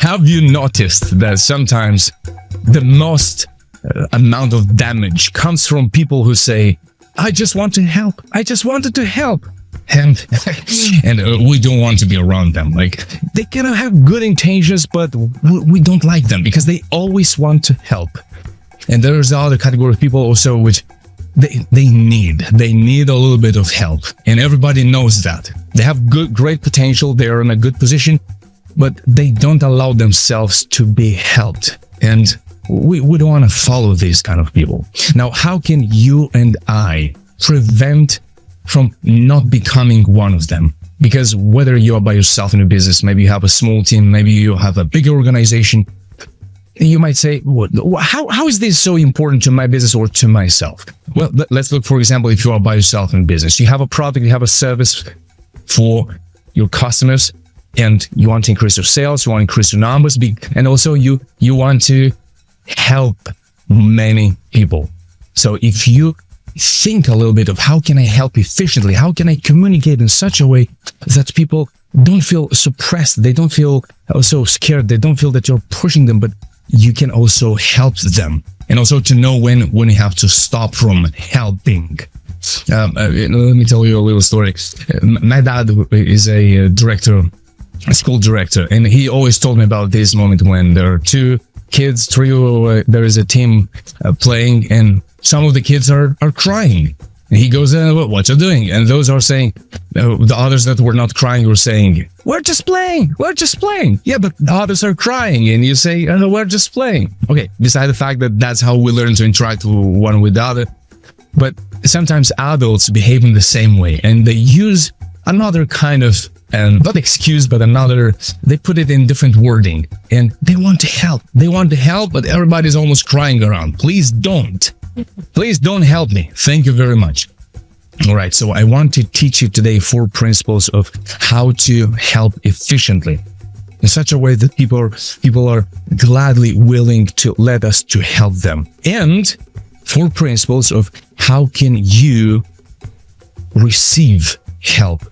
Have you noticed that sometimes the most amount of damage comes from people who say, I just want to help. I just wanted to help. And we don't want to be around them. Like, they kind of have good intentions, but we don't like them because they always want to help. And there's the other category of people also which they need a little bit of help. And everybody knows that. They have great potential. They're in a good position, but they don't allow themselves to be helped. And we don't want to follow these kind of people. Now, how can you and I prevent from not becoming one of them? Because whether you are by yourself in a business, maybe you have a small team, maybe you have a bigger organization, you might say, how is this so important to my business or to myself? Well, let's look, for example, if you are by yourself in business, you have a product, you have a service for your customers, and you want to increase your sales, you want to increase your numbers, and also you want to help many people. So if you think a little bit of how can I help efficiently, how can I communicate in such a way that people don't feel suppressed, they don't feel so scared, they don't feel that you're pushing them, but you can also help them. And also to know when you have to stop from helping. Let me tell you a little story. My dad is a director, a school director, and he always told me about this moment when there are two kids, there is a team playing, and some of the kids are crying. And he goes, what you doing? And those are saying, the others that were not crying were saying, we're just playing. Yeah, but the others are crying. And you say, we're just playing. Okay, beside the fact that that's how we learn to interact one with the other. But sometimes adults behave in the same way. And they use another kind of, not excuse, but they put it in different wording. And they want to help. But everybody's almost crying around. Please don't help me. Thank you very much. All right, so I want to teach you today 4 principles of how to help efficiently in such a way that people are gladly willing to let us to help them. And 4 principles of how can you receive help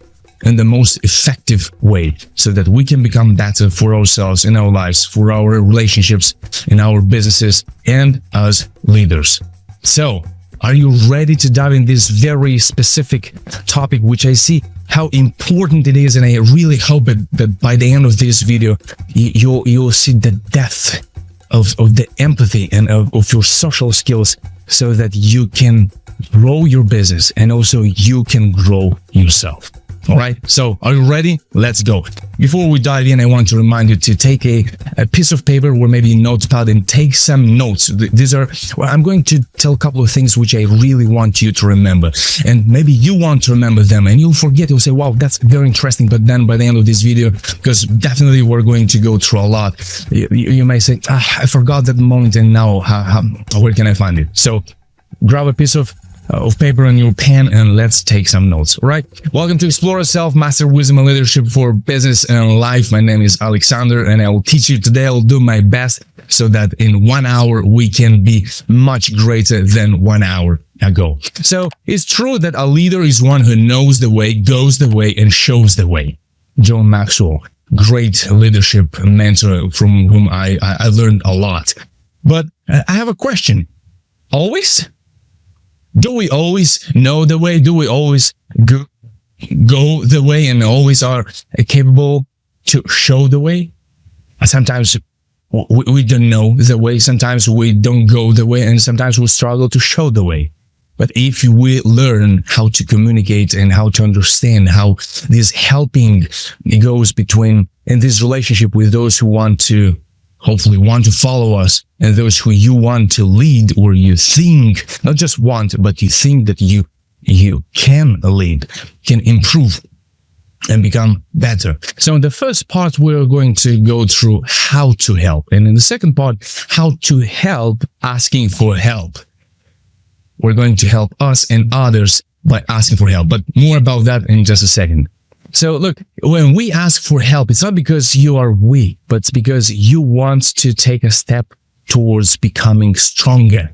in the most effective way so that we can become better for ourselves in our lives, for our relationships, in our businesses, and as leaders. So, are you ready to dive in this very specific topic, which I see how important it is, and I really hope that by the end of this video, you'll see the depth of the empathy and of your social skills so that you can grow your business and also you can grow yourself. All right, so are you ready? Let's go. Before we dive in, I want to remind you to take a piece of paper or maybe a notepad and take some notes. I'm going to tell a couple of things which I really want you to remember. And maybe you want to remember them and you'll forget, you'll say, wow, that's very interesting. But then by the end of this video, because definitely we're going to go through a lot, you may say, I forgot that moment and now where can I find it? So grab a piece of paper and your pen and let's take some notes. All right, welcome to Explore Yourself, Master Wisdom and Leadership for Business and Life. My name is Alexander and I will teach you today. I'll do my best so that in 1 hour we can be much greater than 1 hour ago. So it's true that a leader is one who knows the way, goes the way, and shows the way. John Maxwell, great leadership mentor from whom I learned a lot. But I have a question. Always? Do we always know the way? Do we always go the way and always are capable to show the way? Sometimes we don't know the way. Sometimes we don't go the way, and sometimes we struggle to show the way. But if we learn how to communicate and how to understand how this helping goes between in this relationship with those who hopefully want to follow us and those who you want to lead, or you think, not just want, but you think that you can lead, can improve and become better. So in the first part, we're going to go through how to help. And in the second part, how to help asking for help. We're going to help us and others by asking for help, but more about that in just a second. So look, when we ask for help, it's not because you are weak, but it's because you want to take a step towards becoming stronger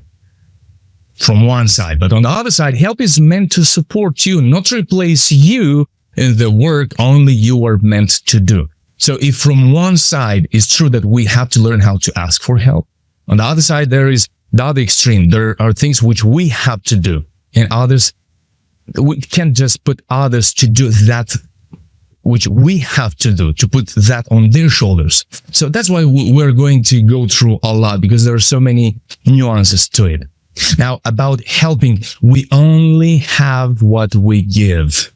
from one side. But on the other side, help is meant to support you, not replace you in the work only you are meant to do. So if from one side it's true that we have to learn how to ask for help, on the other side, there is the other extreme. There are things which we have to do, and others, we can't just put others to do that which we have to do, to put that on their shoulders. So that's why we're going to go through a lot, because there are so many nuances to it. Now, about helping, we only have what we give.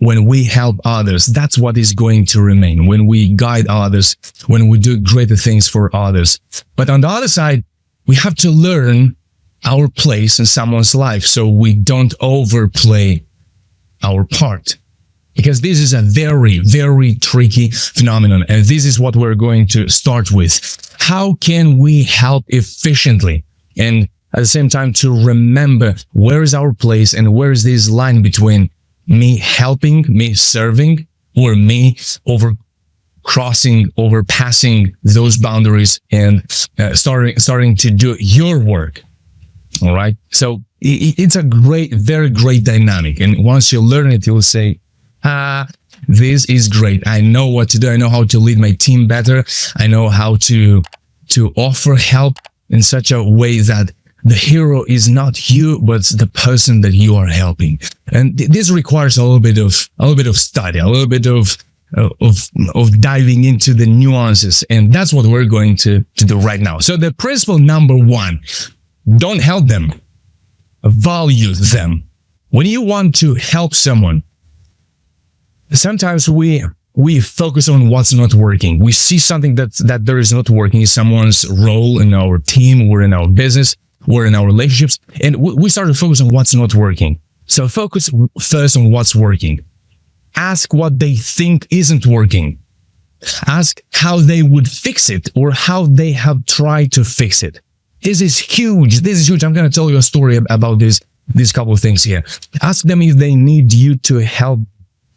When we help others, that's what is going to remain. When we guide others, when we do greater things for others. But on the other side, we have to learn our place in someone's life so we don't overplay our part. Because this is a very, very tricky phenomenon. And this is what we're going to start with. How can we help efficiently? And at the same time, to remember where is our place and where is this line between me helping, me serving, or me overpassing those boundaries and starting to do your work. All right. So it's a very great dynamic. And once you learn it, you'll say, this is great. I know what to do. I know how to lead my team better. I know how to offer help in such a way that the hero is not you, but the person that you are helping. And this requires a little bit of study, a little bit of diving into the nuances. And that's what we're going to do right now. So the principle number 1, don't help them, value them. When you want to help someone, sometimes we focus on what's not working. We see something that there is not working in someone's role in our team or in our business or in our relationships, and we start to focus on what's not working. So focus first on what's working. Ask what they think isn't working. Ask how they would fix it or how they have tried to fix it. This is huge. I'm going to tell you a story about these couple of things here. Ask them if they need you to help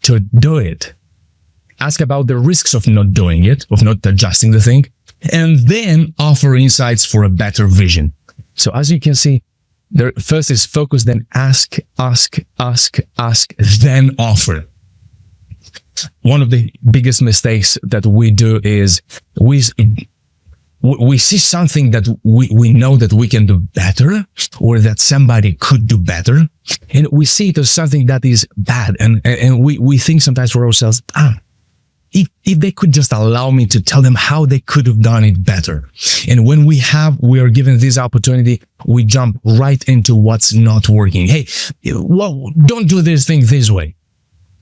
to do it. Ask about the risks of not doing it, of not adjusting the thing, and then offer insights for a better vision. So as you can see, there first is focus, then ask, then offer. One of the biggest mistakes that we do is we see something that we know that we can do better, or that somebody could do better, and we see it as something that is bad, and we think sometimes for ourselves, if they could just allow me to tell them how they could have done it better. And when we are given this opportunity, we jump right into what's not working. Hey, well, don't do this thing this way.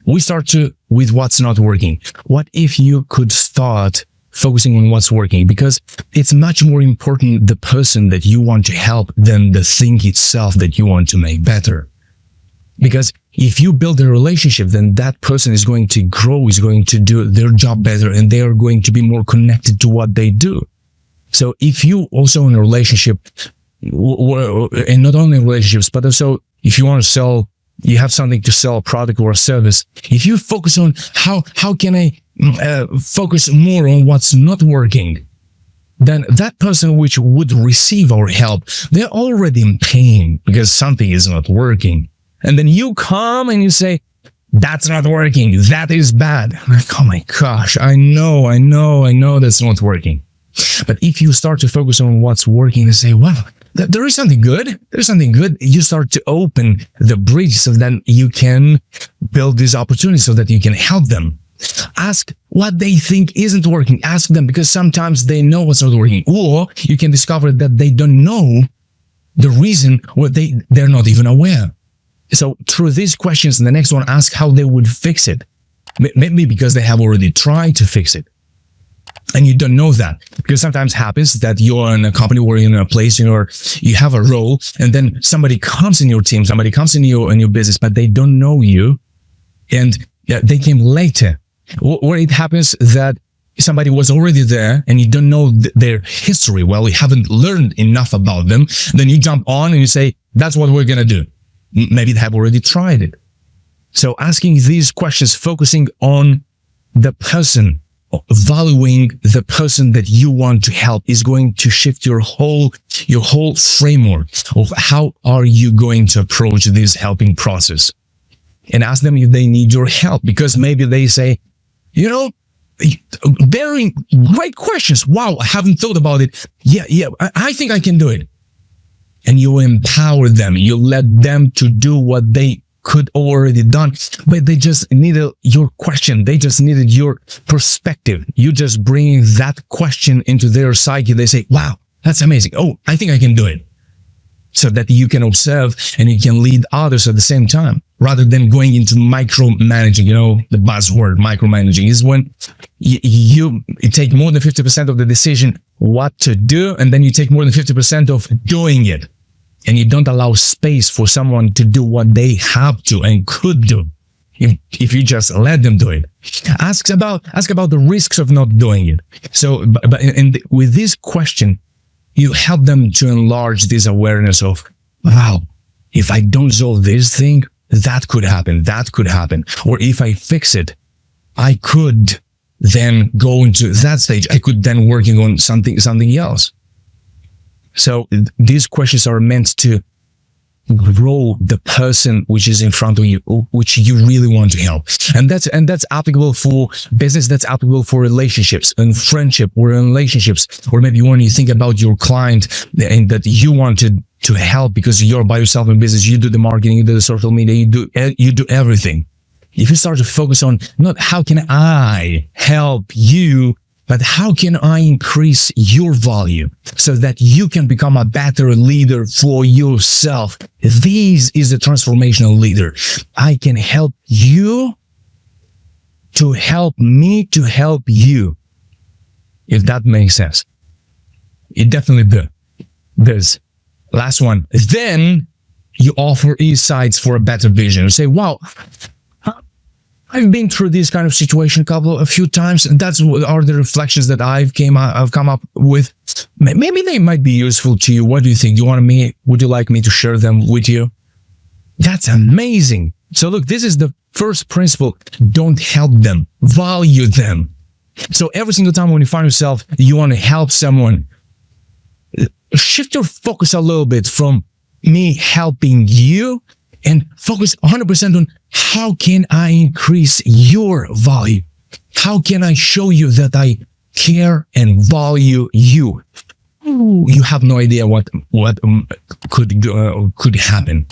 We start with what's not working. What if you could start focusing on what's working? Because it's much more important the person that you want to help than the thing itself that you want to make better. Because if you build a relationship, then that person is going to grow, is going to do their job better, and they are going to be more connected to what they do. So if you also in a relationship, and not only in relationships, but also if you want to sell, you have something to sell, a product or a service, if you focus on how can I focus more on what's not working, then that person which would receive our help, they're already in pain because something is not working. And then you come and you say, that's not working. That is bad. Like, oh my gosh, I know that's not working. But if you start to focus on what's working and say, well, there is something good. There's something good. You start to open the bridge so then you can build this opportunity so that you can help them. Ask what they think isn't working. Ask them, because sometimes they know what's not working. Or you can discover that they don't know the reason, or they're not even aware. So through these questions, and the next one, ask how they would fix it. Maybe because they have already tried to fix it. And you don't know that, because sometimes happens that you're in a company or in a place, you have a role, and then somebody comes in your team, somebody comes in your business, but they don't know you, and they came later. Or it happens that somebody was already there and you don't know their history well, you haven't learned enough about them. Then you jump on and you say, that's what we're going to do. Maybe they have already tried it. So asking these questions, focusing on the person, valuing the person that you want to help, is going to shift your whole framework of how are you going to approach this helping process. And ask them if they need your help, because maybe they say, very great questions. Wow, I haven't thought about it. Yeah, I think I can do it. And you empower them. You let them to do what they could already done, but they just needed your question. They just needed your perspective. You just bring that question into their psyche. They say, wow, that's amazing. Oh, I think I can do it. So that you can observe and you can lead others at the same time, rather than going into micromanaging. You know, the buzzword micromanaging is when you take more than 50% of the decision what to do, and then you take more than 50% of doing it. And you don't allow space for someone to do what they have to and could do. If you just let them do it. Ask about the risks of not doing it. So, with this question, you help them to enlarge this awareness of, wow, if I don't solve this thing, that could happen. Or if I fix it, I could then go into that stage. I could then working on something else. So these questions are meant to grow the person which is in front of you, which you really want to help. And that's applicable for business, that's applicable for relationships and friendship or relationships, or maybe when you think about your client and that you wanted to help because you're by yourself in business, you do the marketing, you do the social media, you do everything. If you start to focus on not how can I help you, but how can I increase your value so that you can become a better leader for yourself? This is a transformational leader. I can help you to help me to help you. If that makes sense. It definitely does. Last one. Then you offer insights for a better vision. You say, wow, I've been through this kind of situation a few times, and that's what are the reflections that I've come up with. Maybe they might be useful to you. What do you think? Would you like me to share them with you? That's amazing. So look, this is the first principle. Don't help them, value them. So every single time when you find yourself, you want to help someone, shift your focus a little bit from me helping you and focus 100% on how can I increase your value? How can I show you that I care and value you? You have no idea what could happen.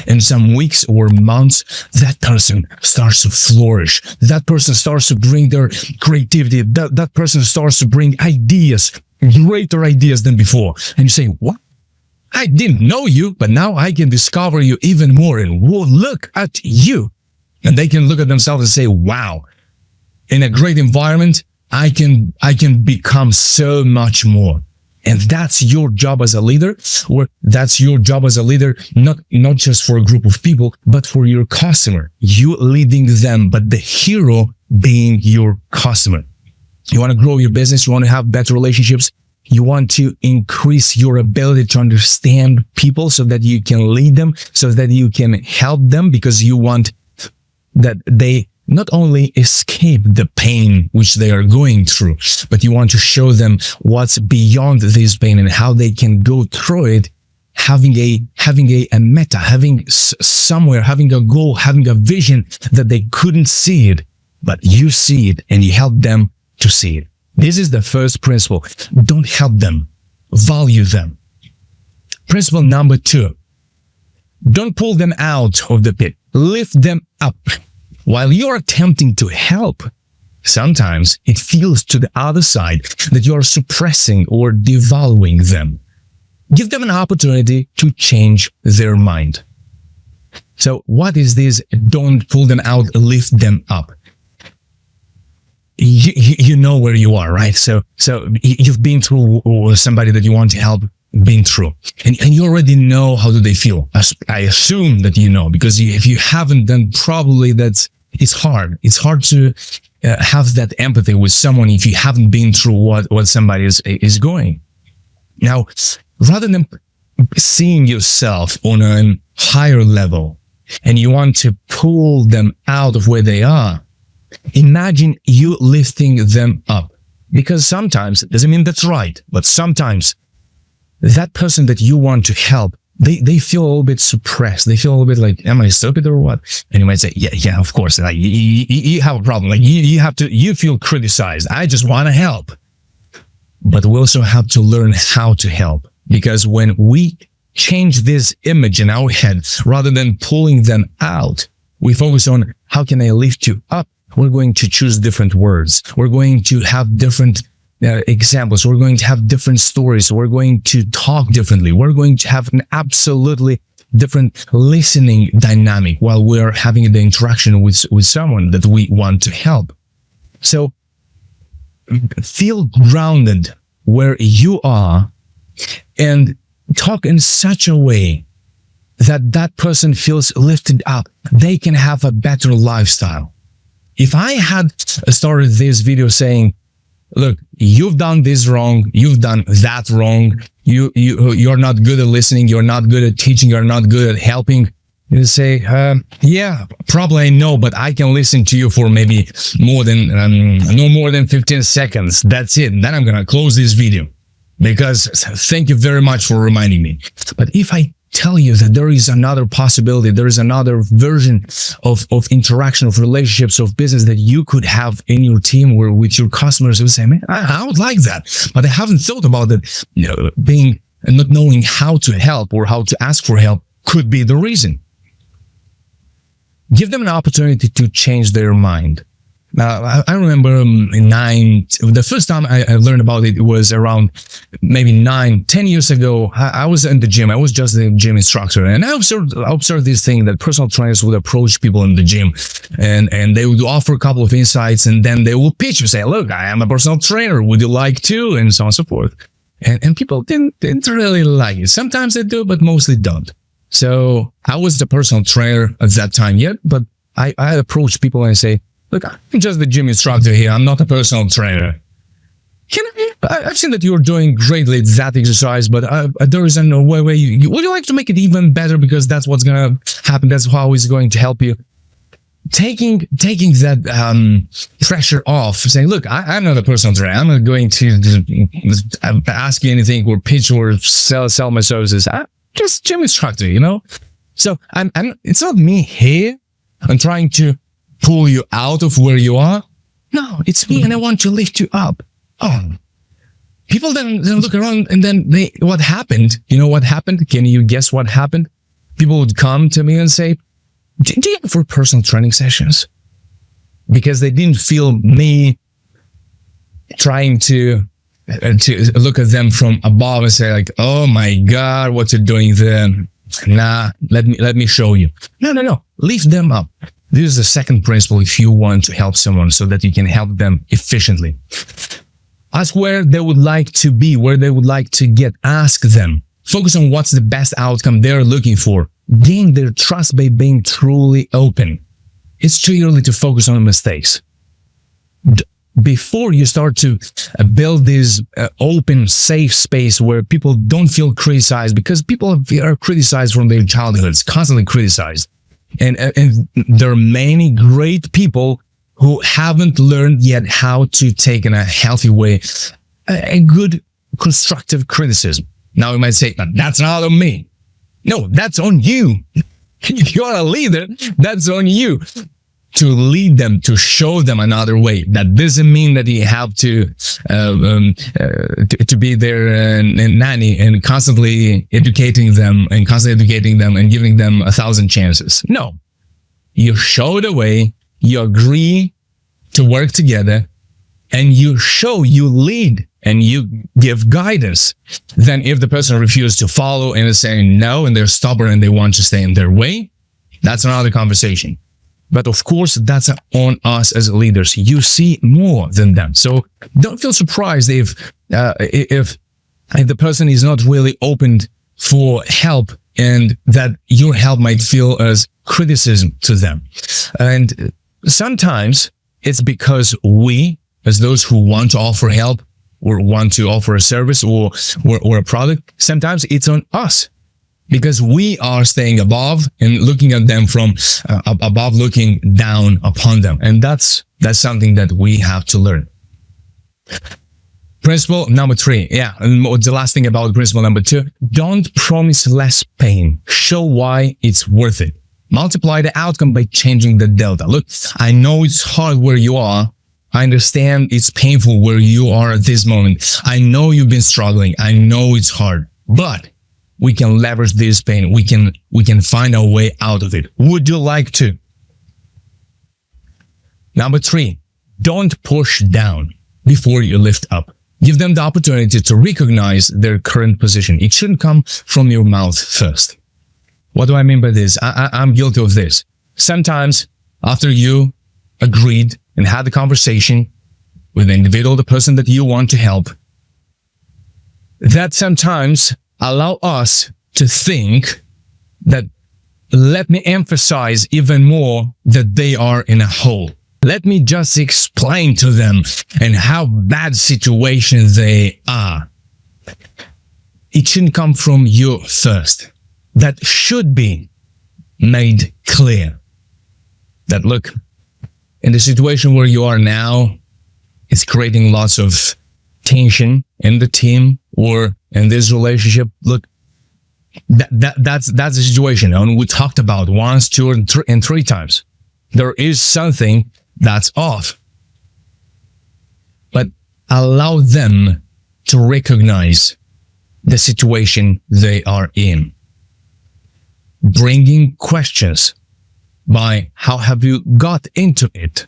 In some weeks or months, that person starts to flourish. That person starts to bring their creativity. That person starts to bring ideas, greater ideas than before. And you say, what? I didn't know you, but now I can discover you even more, and look at you. And they can look at themselves and say, wow, in a great environment, I can become so much more. And that's your job as a leader, or that's your job as a leader, not just for a group of people, but for your customer. You leading them, but the hero being your customer. You want to grow your business. You want to have better relationships. You want to increase your ability to understand people so that you can lead them, so that you can help them, because you want that they not only escape the pain which they are going through, but you want to show them what's beyond this pain and how they can go through it, having a meta, having somewhere, having a goal, having a vision that they couldn't see it, but you see it and you help them to see it. This is the first principle. Don't help them. Value them. Principle number 2. Don't pull them out of the pit. Lift them up. While you're attempting to help, sometimes it feels to the other side that you're suppressing or devaluing them. Give them an opportunity to change their mind. So what is this? Don't pull them out, lift them up. You know where you are, right? So you've been through, or somebody that you want to help been through, and you already know how do they feel. I assume that you know, because if you haven't, then probably it's hard. It's hard to have that empathy with someone if you haven't been through what somebody is going. Now, rather than seeing yourself on a higher level, and you want to pull them out of where they are, imagine you lifting them up. Because sometimes, it doesn't mean that's right, but sometimes that person that you want to help they feel a little bit suppressed. They feel a little bit like, am I stupid or what? And you might say, yeah, of course. Like you have a problem. Like you feel criticized. I just want to help. But we also have to learn how to help, because when we change this image in our head, rather than pulling them out, we focus on how can I lift you up? We're going to choose different words. We're going to have different examples. We're going to have different stories. We're going to talk differently. We're going to have an absolutely different listening dynamic while we're having the interaction with someone that we want to help. So feel grounded where you are and talk in such a way that that person feels lifted up. They can have a better lifestyle. If I had started this video saying, look, you've done this wrong, you've done that wrong, you're not good at listening, you're not good at teaching, you're not good at helping, you say, yeah, probably I know, but I can listen to you for maybe no more than 15 seconds. That's it. Then I'm going to close this video, because thank you very much for reminding me. But if I tell you that there is another possibility, there is another version of interaction, of relationships, of business that you could have in your team or with your customers, you would say, man, I would like that, but I haven't thought about it. Being and not knowing how to help or how to ask for help could be the reason. Give them an opportunity to change their mind. Now, I remember the first time I learned about it was around maybe 10 years ago. I was in the gym. I was just a gym instructor. And I observed this thing that personal trainers would approach people in the gym and they would offer a couple of insights, and then they would pitch you, say, look, I am a personal trainer. Would you like to? And so on and so forth. And people didn't really like it. Sometimes they do, but mostly don't. So I was the personal trainer at that time yet, but I approach people and I say, look, I'm just the gym instructor here. I'm not a personal trainer. I've seen that you're doing greatly at that exercise, but there is no way would you like to make it even better, because that's what's going to happen. That's how it's going to help you. Taking that pressure off, saying, look, I'm not a personal trainer. I'm not going to ask you anything or pitch or sell my services. I'm just gym instructor, So it's not me here. I'm trying to pull you out of where you are. No, it's me, and I want to lift you up. Oh, people then look around, and then what happened? You know what happened? Can you guess what happened? People would come to me and say, do you offer personal training sessions? Because they didn't feel me trying to look at them from above and say like, oh my God, what you're doing there? Nah, let me show you. No, lift them up. This is the second principle if you want to help someone, so that you can help them efficiently. Ask where they would like to be, where they would like to get. Ask them. Focus on what's the best outcome they're looking for. Gain their trust by being truly open. It's too early to focus on mistakes. Before you start to build this open, safe space where people don't feel criticized, because people are criticized from their childhoods, constantly criticized. And there are many great people who haven't learned yet how to take in a healthy way a good constructive criticism. Now you might say, that's not on me. No, that's on you. If you're a leader, that's on you. To lead them, to show them another way. That doesn't mean that you have to be their nanny and constantly educating them and giving them 1,000 chances. No, you show the way, you agree to work together, and you lead and you give guidance. Then if the person refuses to follow and is saying no, and they're stubborn and they want to stay in their way, that's another conversation. But of course, that's on us as leaders. You see more than them. So don't feel surprised if the person is not really open for help, and that your help might feel as criticism to them. And sometimes it's because we, as those who want to offer help or want to offer a service or a product, sometimes it's on us. Because we are staying above and looking at them from above, looking down upon them. And that's something that we have to learn. Principle number 3. Yeah. And the last thing about principle number 2. Don't promise less pain. Show why it's worth it. Multiply the outcome by changing the delta. Look, I know it's hard where you are. I understand it's painful where you are at this moment. I know you've been struggling. I know it's hard, but we can leverage this pain. We can find our way out of it. Would you like to? Number 3, don't push down before you lift up. Give them the opportunity to recognize their current position. It shouldn't come from your mouth first. What do I mean by this? I'm guilty of this. Sometimes after you agreed and had the conversation with the individual, the person that you want to help, that sometimes allow us to think that, let me emphasize even more that they are in a hole. Let me just explain to them and how bad situation they are. It shouldn't come from you first. That should be made clear. That look, in the situation where you are now, it's creating lots of tension in the team or in this relationship. Look, that's the situation. And we talked about once, 2, and 3 times. There is something that's off. But allow them to recognize the situation they are in. Bringing questions by how have you got into it?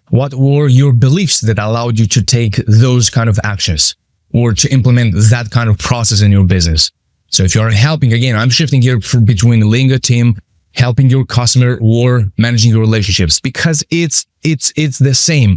What were your beliefs that allowed you to take those kind of actions or to implement that kind of process in your business? So if you're helping, again, I'm shifting here between leading a team, helping your customer, or managing your relationships, because it's the same.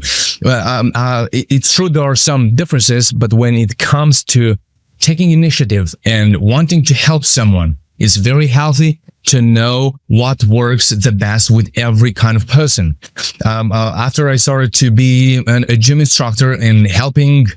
It's true there are some differences, but when it comes to taking initiative and wanting to help someone, it's very healthy to know what works the best with every kind of person. After I started to be a gym instructor and helping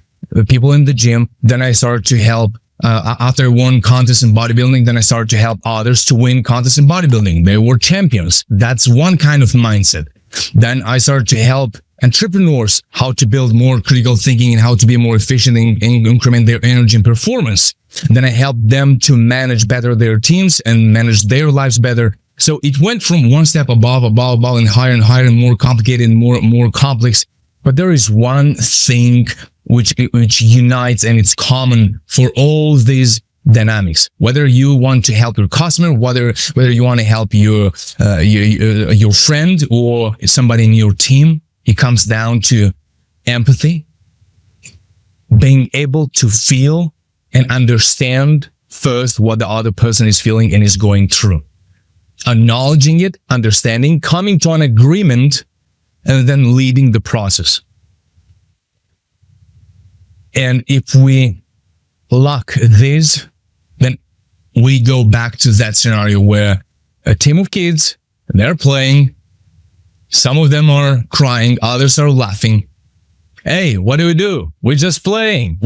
people in the gym, then I started to help. After I won contests in bodybuilding, then I started to help others to win contests in bodybuilding. They were champions. That's one kind of mindset. Then I started to help entrepreneurs how to build more critical thinking and how to be more efficient and increment their energy and performance. Then I helped them to manage better their teams and manage their lives better. So it went from one step above, and higher and more complicated and more complex. But there is one thing which unites, and it's common for all these dynamics. Whether you want to help your customer, whether you want to help your friend or somebody in your team, it comes down to empathy, being able to feel and understand first what the other person is feeling and is going through, acknowledging it, understanding, coming to an agreement, and then leading the process. And if we lack this, then we go back to that scenario where a team of kids, they're playing, some of them are crying, others are laughing. Hey, what do? We're just playing.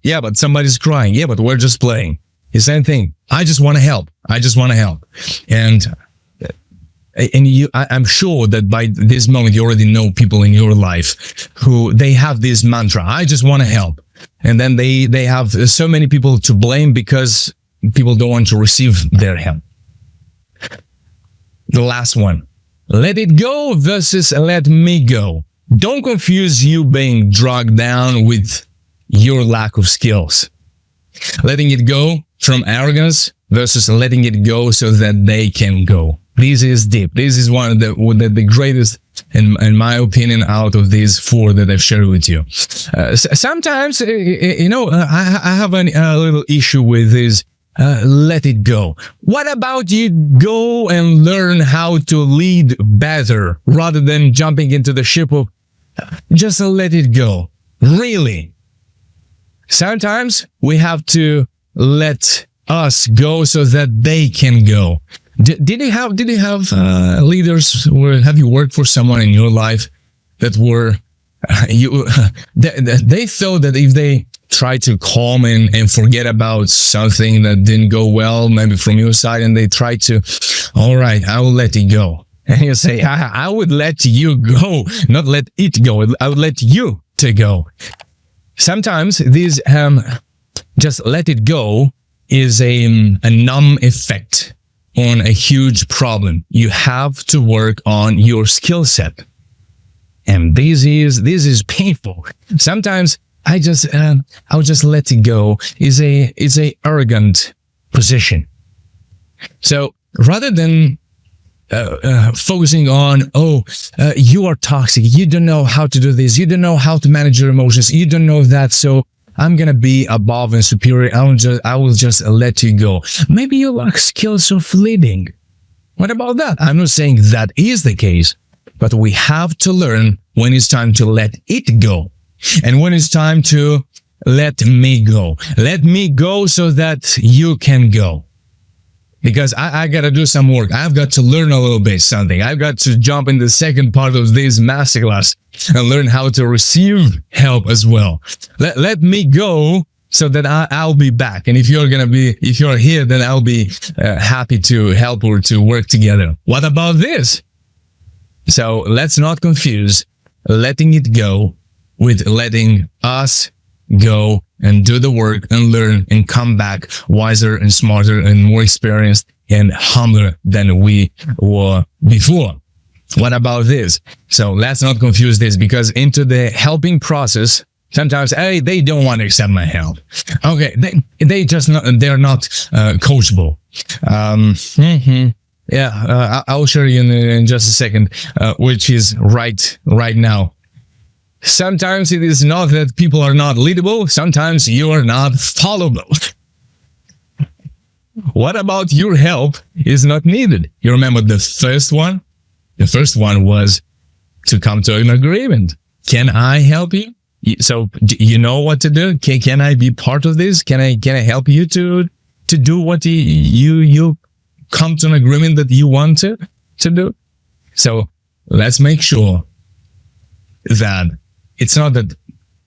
Yeah, but somebody's crying. Yeah, but we're just playing. The same thing. I just want to help. And I'm sure that by this moment, you already know people in your life who they have this mantra. I just want to help. And then they have so many people to blame because people don't want to receive their help. The last one. Let it go versus let me go. Don't confuse you being dragged down with your lack of skills. Letting it go from arrogance versus letting it go so that they can go. This is deep. This is one of the greatest, in my opinion, out of these 4 that I've shared with you. Sometimes, I have a little issue with this. Let it go. What about you go and learn how to lead better rather than jumping into the ship of just let it go? Really? Sometimes we have to let us go so that they can go. Did you have leaders, or have you worked for someone in your life that were they thought that if they try to calm and forget about something that didn't go well, maybe from your side, and they try to, all right, I will let it go. And you say, I would let you go, not let it go. I would let you to go. sometimes these just let it go is a numb effect on a huge problem. You have to work on your skill set, and this is painful. Sometimes I'll just let it go is a arrogant position. So rather than focusing on, you are toxic, you don't know how to do this, you don't know how to manage your emotions, you don't know that, so I'm gonna be above and superior, I will just let you go. Maybe you lack skills of leading. What about that? I'm not saying that is the case, but we have to learn when it's time to let it go and when it's time to let me go. Let me go so that you can go. Because I got to do some work. I've got to learn a little bit something. I've got to jump in the second part of this masterclass and learn how to receive help as well. Let me go so that I'll be back. And if you're here, then I'll be happy to help or to work together. What about this? So let's not confuse letting it go with letting us go and do the work and learn and come back wiser and smarter and more experienced and humbler than we were before. What about this? So let's not confuse this, because into the helping process, sometimes, they don't want to accept my help. Okay, they're not coachable. I'll show you in just a second, which is right now. Sometimes it is not that people are not leadable. Sometimes you are not followable. What about your help is not needed? You remember the first one? The first one was to come to an agreement. Can I help you? So you know what to do? Can I be part of this? Can I help you to do what you come to an agreement that you want to do? So let's make sure that it's not that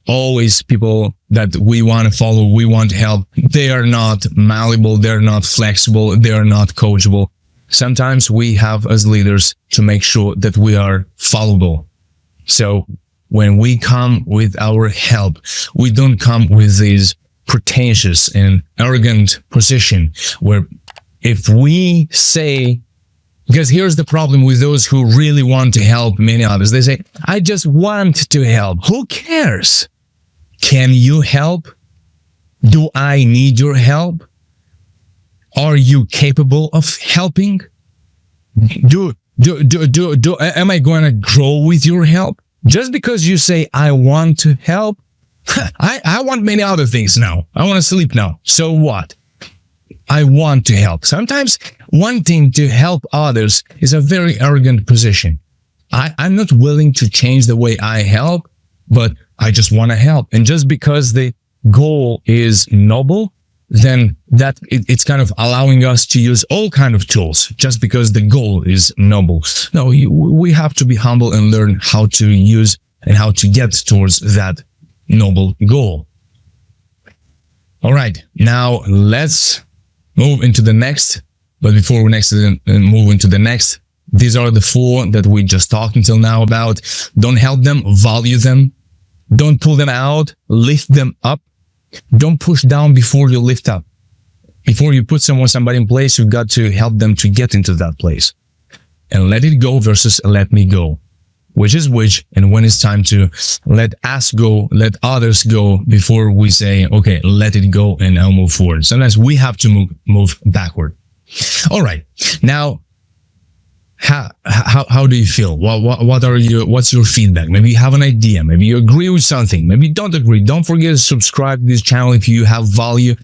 always people that we want to follow, we want to help, they are not malleable, they're not flexible, they are not coachable. Sometimes we have as leaders to make sure that we are followable. So when we come with our help, we don't come with this pretentious and arrogant position where if we say, because here's the problem with those who really want to help many others. They say, I just want to help. Who cares? Can you help? Do I need your help? Are you capable of helping? Am I going to grow with your help? Just because you say, I want to help, I want many other things now. I want to sleep now. So what? I want to help. Sometimes wanting to help others is a very arrogant position. I'm not willing to change the way I help, but I just want to help. And just because the goal is noble, then it's kind of allowing us to use all kind of tools just because the goal is noble. No, we have to be humble and learn how to use and how to get towards that noble goal. All right, now let's move into the next. But before we move into the next, these are the 4 that we just talked until now about. Don't help them, value them. Don't pull them out, lift them up. Don't push down before you lift up. Before you put somebody in place, you've got to help them to get into that place. And let it go versus let me go. Which is which, and when it's time to let us go, let others go before we say, okay, let it go and I'll move forward. Sometimes we have to move backward. All right. Now, how do you feel? What's your feedback? Maybe you have an idea. Maybe you agree with something. Maybe you don't agree. Don't forget to subscribe to this channel if you have value.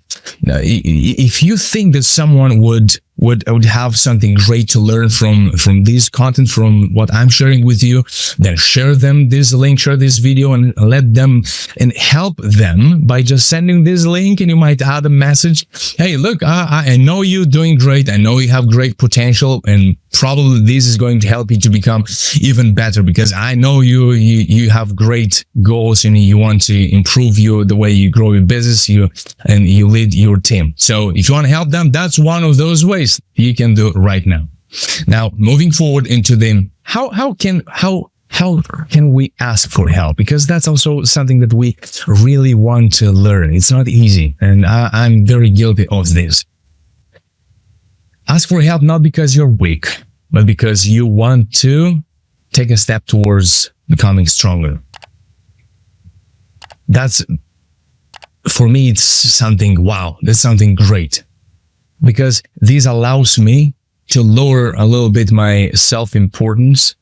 If you think that someone would have something great to learn from this content, from what I'm sharing with you, then share them this link, share this video, and let them and help them by just sending this link. And you might add a message. Hey, look, I know you're doing great. I know you have great potential, and probably this is going to help you to become even better, because I know you have great goals and you want to improve the way you grow your business, and you lead your team. So if you want to help them, that's one of those ways you can do it right now. Now, moving forward into the how how can we ask for help? Because that's also something that we really want to learn. It's not easy, and I'm very guilty of this. Ask for help not because you're weak, but because you want to take a step towards becoming stronger. That's, for me, it's something, wow, that's something great. Because this allows me to lower a little bit my self-importance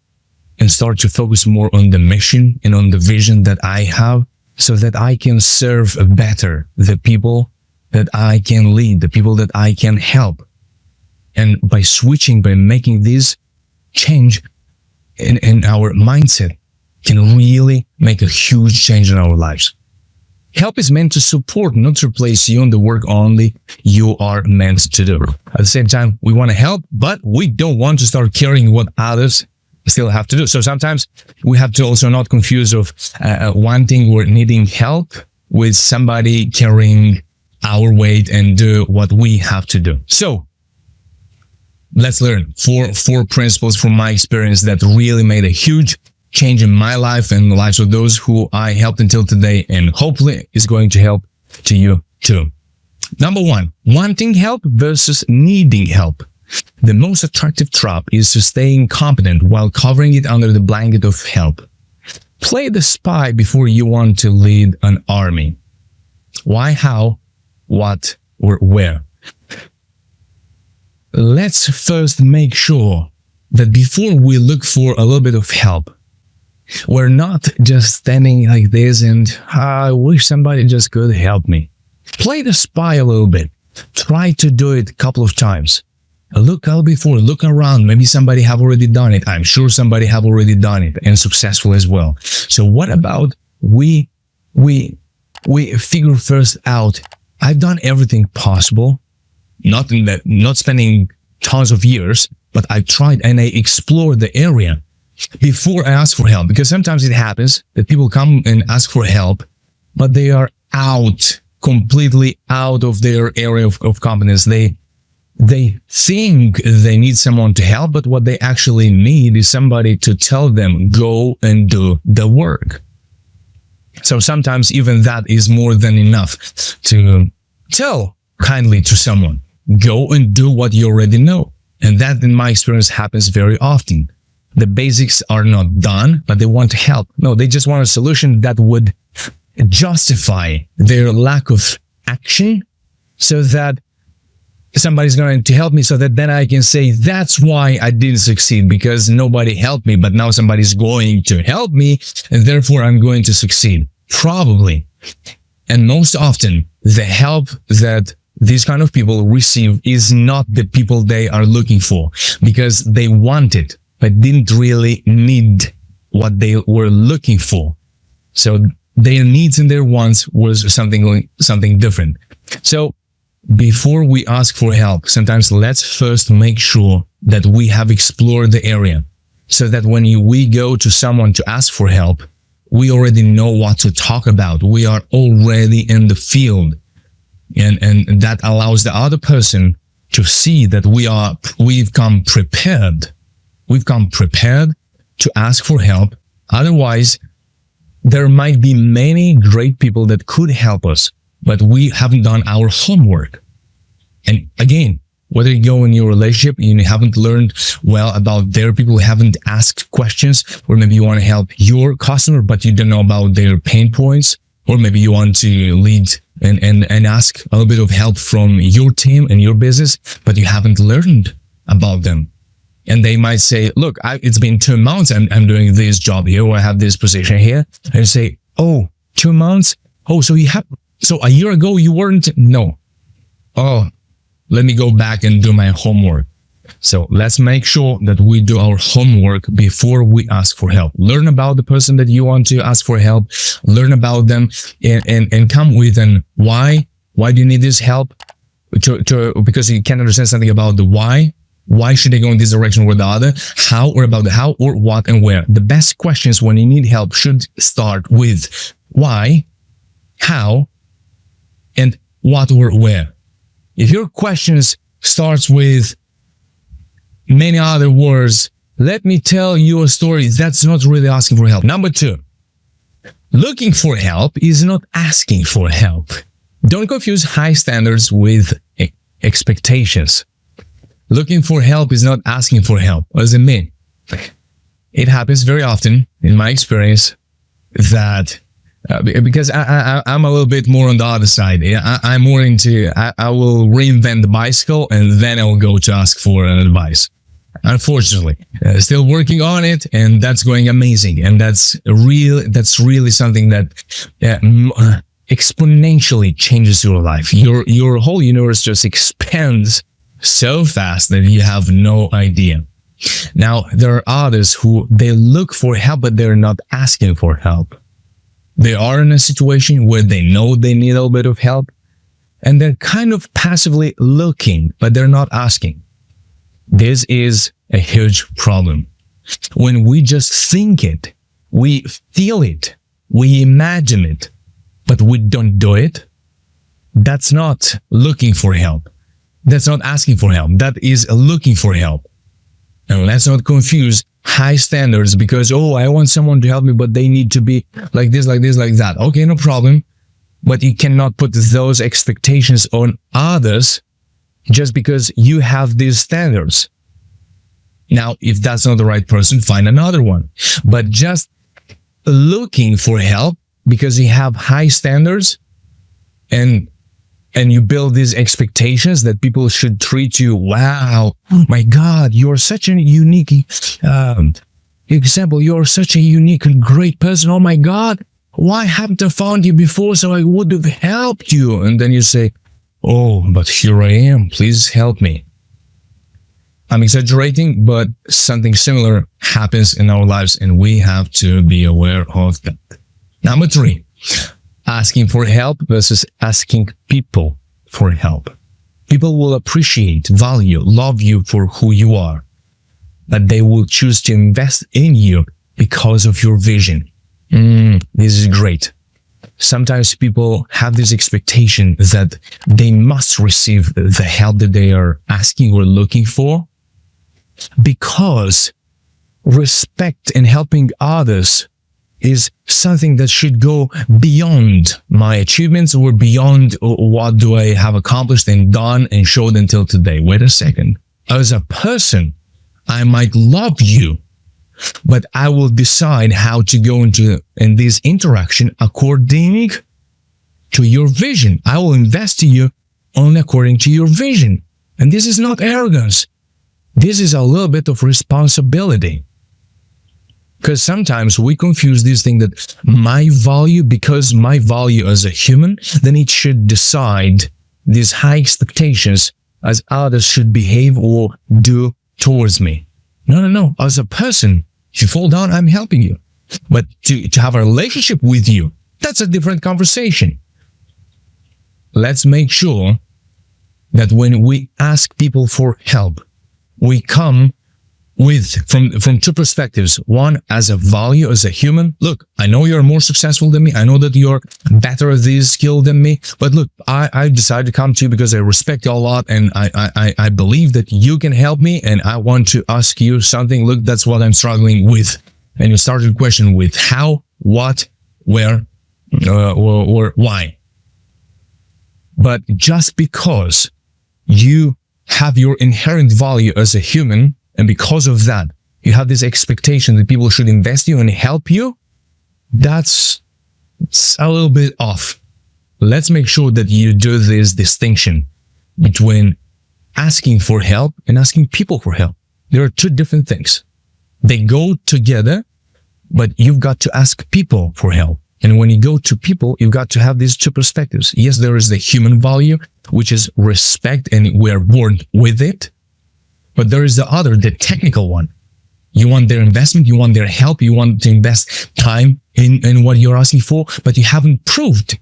and start to focus more on the mission and on the vision that I have, so that I can serve better the people that I can lead, the people that I can help. And by making this change in our mindset, can really make a huge change in our lives. Help is meant to support, not to replace you on the work only you are meant to do. At the same time, we want to help, but we don't want to start carrying what others still have to do. So sometimes we have to also not confuse of wanting or needing help with somebody carrying our weight and do what we have to do. So let's learn four principles from my experience that really made a huge change in my life and the lives of those who I helped until today, and hopefully is going to help to you too. Number one, wanting help versus needing help. The most attractive trap is to stay incompetent while covering it under the blanket of help. Play the spy before you want to lead an army. Why, how, what, or where? Let's first make sure that before we look for a little bit of help, we're not just standing like this and I wish somebody just could help me. Play the spy a little bit. Try to do it a couple of times. Look out before, look around. Maybe somebody have already done it. I'm sure somebody have already done it and successful as well. So what about we figure first out, I've done everything possible, not spending tons of years, but I've tried and I explored the area before I ask for help. Because sometimes it happens that people come and ask for help, but they are completely out of their area of competence. They think they need someone to help, but what they actually need is somebody to tell them, go and do the work. So sometimes even that is more than enough to tell kindly to someone, go and do what you already know. And that, in my experience, happens very often. The basics are not done, but they want help. No, they just want a solution that would justify their lack of action, so that somebody's going to help me, so that then I can say, that's why I didn't succeed, because nobody helped me, but now somebody's going to help me, and therefore I'm going to succeed. Probably. And most often, the help that these kind of people receive is not the people they are looking for, because they want it, but didn't really need what they were looking for. So their needs and their wants was something different. So before we ask for help, sometimes let's first make sure that we have explored the area, so that when we go to someone to ask for help, we already know what to talk about. We are already in the field. And that allows the other person to see that we've come prepared. We've come prepared to ask for help. Otherwise, there might be many great people that could help us, but we haven't done our homework. And again, whether you go in your relationship, you haven't learned well about their people, haven't asked questions, or maybe you want to help your customer, but you don't know about their pain points, or maybe you want to lead and ask a little bit of help from your team and your business, but you haven't learned about them. And they might say, look, it's been 2 months I'm doing this job here, or I have this position here. And you say, oh, 2 months? Oh, so a year ago you weren't? No. Oh, let me go back and do my homework. So let's make sure that we do our homework before we ask for help. Learn about the person that you want to ask for help. Learn about them and come with an why. Why do you need this help? Because you can't understand something about the why. Why should they go in this direction or the other? How, or about the how, or what and where. The best questions when you need help should start with why, how, and what or where. If your questions starts with many other words let me tell you a story. That's not really asking for help. Number 2, looking for help is not asking for help. Don't confuse high standards with expectations. Looking for help is not asking for help. What does it mean? It happens very often, in my experience, that because I'm a little bit more on the other side. I'm more into, I will reinvent the bicycle and then I will go to ask for an advice. Unfortunately, still working on it, and that's going amazing. And that's really something that exponentially changes your life. Your whole universe just expands so fast that you have no idea. Now, there are others who they look for help, but they're not asking for help. They are in a situation where they know they need a little bit of help, and they're kind of passively looking, but they're not asking. This is a huge problem. When we just think it, we feel it, we imagine it, but we don't do it, that's not looking for help. That's not asking for help. That is looking for help. And let's not confuse high standards because, oh, I want someone to help me, but they need to be like this, like this, like that. Okay, no problem. But you cannot put those expectations on others just because you have these standards. Now, if that's not the right person, find another one. But just looking for help because you have high standards and you build these expectations that people should treat you, wow, my God, you're such a unique example. You're such a unique and great person. Oh my God, why haven't I found you before so I would have helped you? And then you say, oh, but here I am. Please help me. I'm exaggerating, but something similar happens in our lives and we have to be aware of that. Number 3. Asking for help versus asking people for help. People will appreciate, value, love you for who you are, but they will choose to invest in you because of your vision. This is great. Sometimes people have this expectation that they must receive the help that they are asking or looking for because respect and helping others is something that should go beyond my achievements or beyond what do I have accomplished and done and showed until today. Wait a second. As a person, I might love you, but I will decide how to go in this interaction according to your vision. I will invest in you only according to your vision. And this is not arrogance. This is a little bit of responsibility. Because sometimes we confuse this thing that my value, because my value as a human, then it should decide these high expectations as others should behave or do towards me. No. As a person, if you fall down, I'm helping you. But to have a relationship with you, that's a different conversation. Let's make sure that when we ask people for help, we come from 2 perspectives. One, as a value, as a human. Look, I know you're more successful than me. I know that you're better at this skill than me. But look, I decided to come to you because I respect you a lot and I believe that you can help me and I want to ask you something. Look, that's what I'm struggling with. And you started the question with how, what, where, or why. But just because you have your inherent value as a human, and because of that, you have this expectation that people should invest in you and help you, that's a little bit off. Let's make sure that you do this distinction between asking for help and asking people for help. There are 2 different things. They go together, but you've got to ask people for help. And when you go to people, you've got to have these 2 perspectives. Yes, there is the human value, which is respect, and we're born with it. But there is the other, the technical one. You want their investment, you want their help, you want to invest time in what you're asking for, but you haven't proved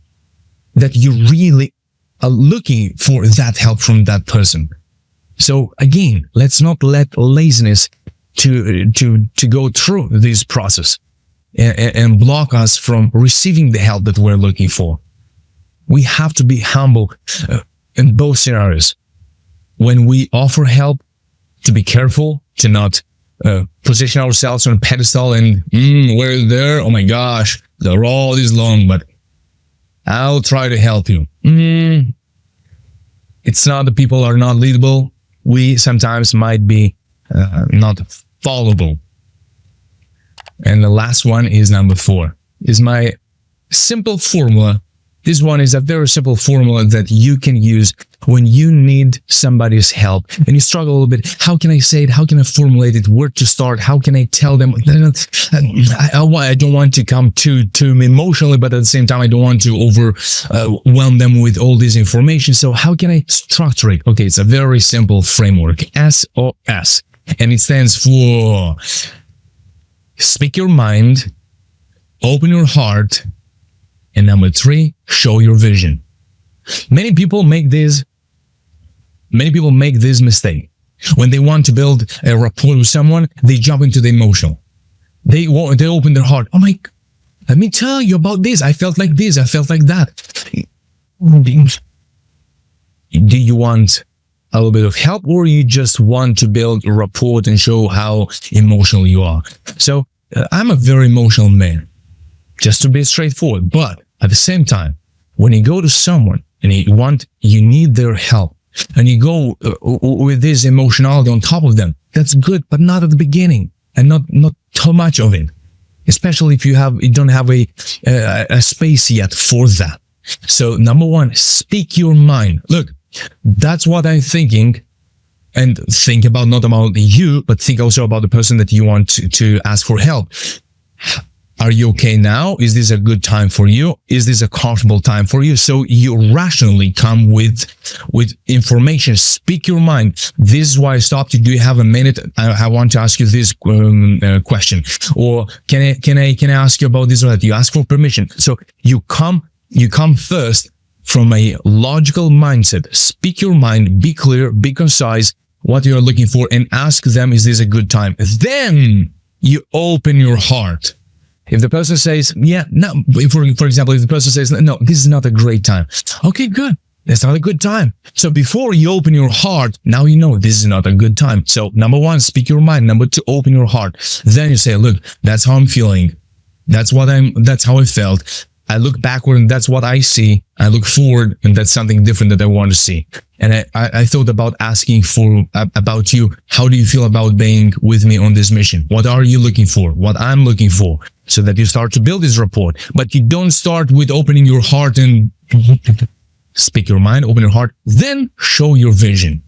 that you really are looking for that help from that person. So again, let's not let laziness to go through this process and block us from receiving the help that we're looking for. We have to be humble in both scenarios. When we offer help, to be careful, to not position ourselves on a pedestal and we're there. Oh my gosh, the road is long, but I'll try to help you. It's not that people are not leadable. We sometimes might be not followable. And the last one is number 4. Is my simple formula. This one is a very simple formula that you can use when you need somebody's help and you struggle a little bit. How can I say it? How can I formulate it? Where to start? How can I tell them? I don't want to come too emotionally, but at the same time, I don't want to overwhelm them with all this information. So how can I structure it? Okay, it's a very simple framework, SOS, and it stands for speak your mind, open your heart, and number 3, show your vision. Many people make this mistake. When they want to build a rapport with someone, they jump into the emotional. They open their heart. Oh my, let me tell you about this. I felt like this. I felt like that. Do you want a little bit of help, or you just want to build a rapport and show how emotional you are? So I'm a very emotional man, just to be straightforward. But at the same time, when you go to someone and you need their help, and you go with this emotionality on top of them, that's good, but not at the beginning, and not too much of it. Especially if you don't have a space yet for that. So number 1, speak your mind. Look, that's what I'm thinking. And think about not about you, but think also about the person that you want to ask for help. Are you okay now? Is this a good time for you? Is this a comfortable time for you? So you rationally come with information. Speak your mind. This is why I stopped you. Do you have a minute? I want to ask you this question. Or can I ask you about this or that? You ask for permission. So you come first from a logical mindset. Speak your mind. Be clear. Be concise. What you are looking for, and ask them, is this a good time? Then you open your heart. If the person says, yeah, no, for example, if the person says, no, this is not a great time. Okay, good. That's not a good time. So before you open your heart, now you know this is not a good time. So number 1, speak your mind. Number 2, open your heart. Then you say, look, that's how I'm feeling. That's how I felt. I look backward and that's what I see. I look forward and that's something different that I want to see. And I thought about asking about you. How do you feel about being with me on this mission? What are you looking for? What I'm looking for? So that you start to build this rapport. But you don't start with opening your heart and speak your mind, open your heart, then show your vision.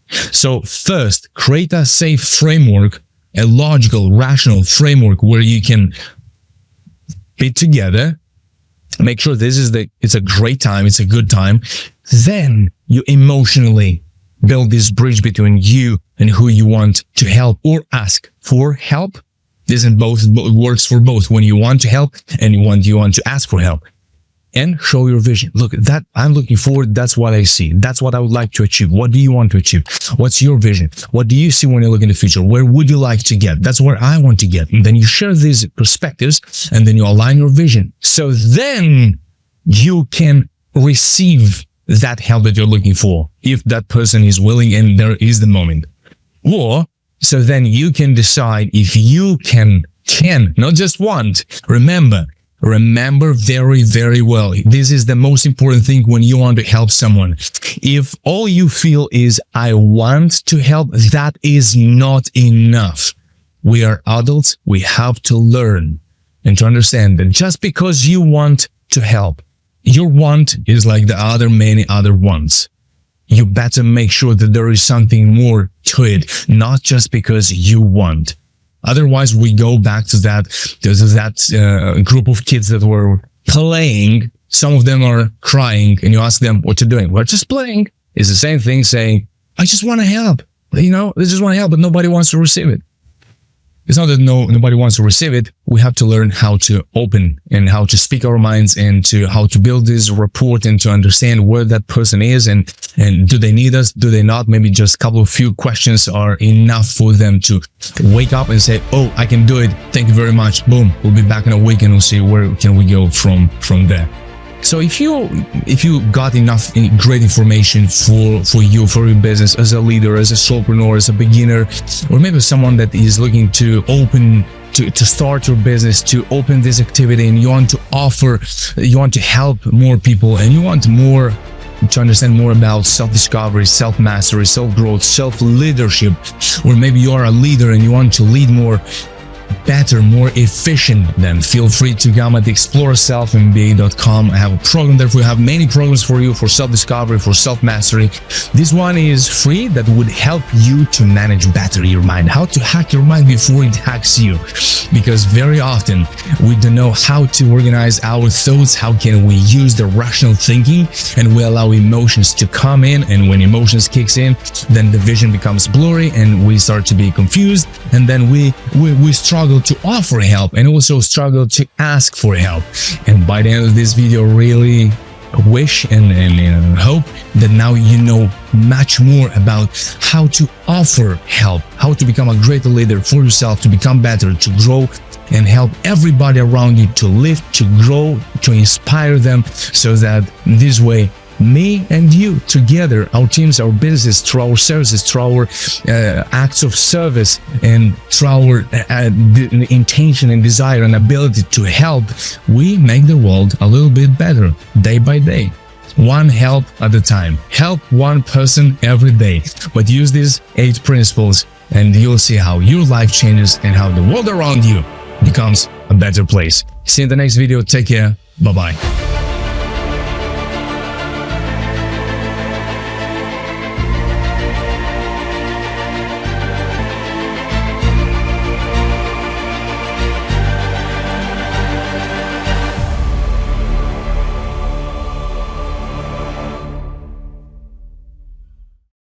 So first, create a safe framework, a logical, rational framework where you can be together. Make sure it's a great time, it's a good time. Then you emotionally build this bridge between you and who you want to help or ask for help. This works for both when you want to help and you want to ask for help. And show your vision. Look, that I'm looking forward. That's what I see. That's what I would like to achieve. What do you want to achieve? What's your vision? What do you see when you look in the future? Where would you like to get? That's where I want to get. And then you share these perspectives and then you align your vision. So then you can receive that help that you're looking for if that person is willing and there is the moment. Or so then you can decide if you can, not just want. Remember very, very well. This is the most important thing when you want to help someone. If all you feel is, I want to help, that is not enough. We are adults. We have to learn and to understand that just because you want to help, your want is like the many other wants. You better make sure that there is something more to it, not just because you want. Otherwise, we go back to that group of kids that were playing. Some of them are crying, and you ask them what you're doing. We're just playing. It's the same thing saying, I just want to help. They just want to help, but nobody wants to receive it. It's not that nobody wants to receive it. We have to learn how to open and how to speak our minds and how to build this rapport and to understand where that person is and do they need us? Do they not? Maybe just a few questions are enough for them to wake up and say, oh, I can do it. Thank you very much. Boom. We'll be back in a week and we'll see where can we go from there. So if you got enough great information for your business as a leader, as a solopreneur, as a beginner, or maybe someone that is looking to start your business, to open this activity, and you want to help more people, and you want to understand more about self-discovery, self-mastery, self-growth, self-leadership, or maybe you are a leader and you want to lead better, more efficient, then feel free to come at exploreselfmba.com. I have a program there. We have many programs for you for self-discovery, for self-mastery. This one is free, that would help you to manage better your mind, how to hack your mind before it hacks you, because very often we don't know how to organize our thoughts. How can we use the rational thinking, and we allow emotions to come in, and when emotions kicks in, then the vision becomes blurry and we start to be confused, and then we struggle to offer help and also struggle to ask for help. And by the end of this video, really wish and hope that now you know much more about how to offer help, how to become a greater leader for yourself, to become better, to grow, and help everybody around you to live, to grow, to inspire them, so that this way me and you together, our teams, our businesses, through our services, through our acts of service, and through our intention and desire and ability to help, we make the world a little bit better day by day. One help at a time. Help one person every day. But use these 8 principles and you'll see how your life changes and how the world around you becomes a better place. See you in the next video. Take care. Bye-bye.